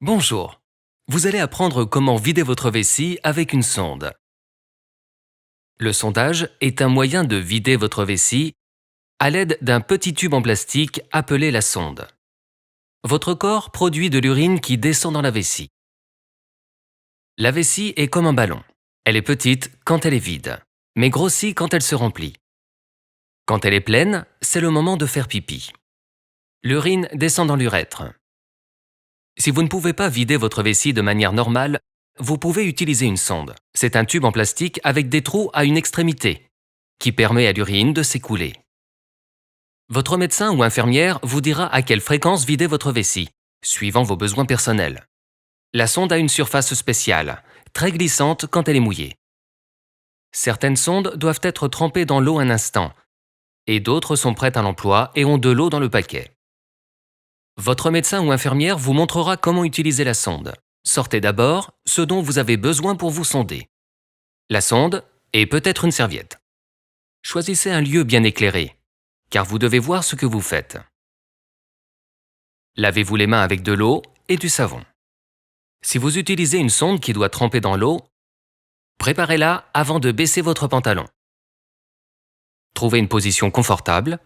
Bonjour. Vous allez apprendre comment vider votre vessie avec une sonde. Le sondage est un moyen de vider votre vessie à l'aide d'un petit tube en plastique appelé la sonde. Votre corps produit de l'urine qui descend dans la vessie. La vessie est comme un ballon. Elle est petite quand elle est vide, mais grossit quand elle se remplit. Quand elle est pleine, c'est le moment de faire pipi. L'urine descend dans l'urètre. Si vous ne pouvez pas vider votre vessie de manière normale, vous pouvez utiliser une sonde. C'est un tube en plastique avec des trous à une extrémité, qui permet à l'urine de s'écouler. Votre médecin ou infirmière vous dira à quelle fréquence vider votre vessie, suivant vos besoins personnels. La sonde a une surface spéciale, très glissante quand elle est mouillée. Certaines sondes doivent être trempées dans l'eau un instant, et d'autres sont prêtes à l'emploi et ont de l'eau dans le paquet. Votre médecin ou infirmière vous montrera comment utiliser la sonde. Sortez d'abord ce dont vous avez besoin pour vous sonder. La sonde et peut-être une serviette. Choisissez un lieu bien éclairé, car vous devez voir ce que vous faites. Lavez-vous les mains avec de l'eau et du savon. Si vous utilisez une sonde qui doit tremper dans l'eau, préparez-la avant de baisser votre pantalon. Trouvez une position confortable,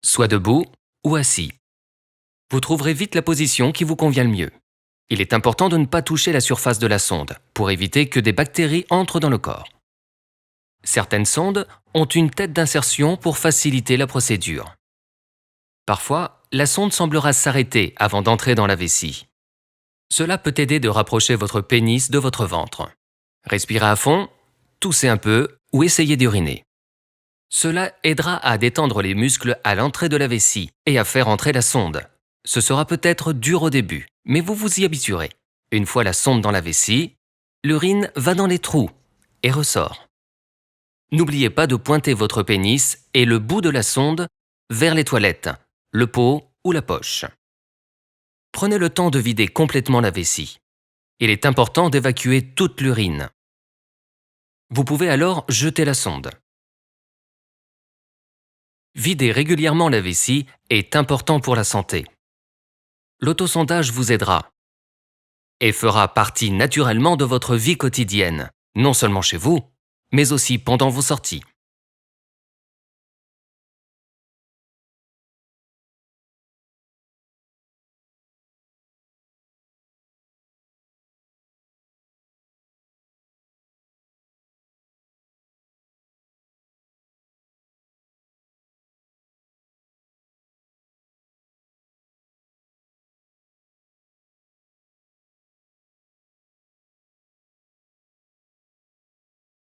soit debout ou assis. Vous trouverez vite la position qui vous convient le mieux. Il est important de ne pas toucher la surface de la sonde pour éviter que des bactéries entrent dans le corps. Certaines sondes ont une tête d'insertion pour faciliter la procédure. Parfois, la sonde semblera s'arrêter avant d'entrer dans la vessie. Cela peut aider de rapprocher votre pénis de votre ventre. Respirez à fond, toussez un peu ou essayez d'uriner. Cela aidera à détendre les muscles à l'entrée de la vessie et à faire entrer la sonde. Ce sera peut-être dur au début, mais vous vous y habituerez. Une fois la sonde dans la vessie, l'urine va dans les trous et ressort. N'oubliez pas de pointer votre pénis et le bout de la sonde vers les toilettes, le pot ou la poche. Prenez le temps de vider complètement la vessie. Il est important d'évacuer toute l'urine. Vous pouvez alors jeter la sonde. Vider régulièrement la vessie est important pour la santé. L'autosondage vous aidera et fera partie naturellement de votre vie quotidienne, non seulement chez vous, mais aussi pendant vos sorties.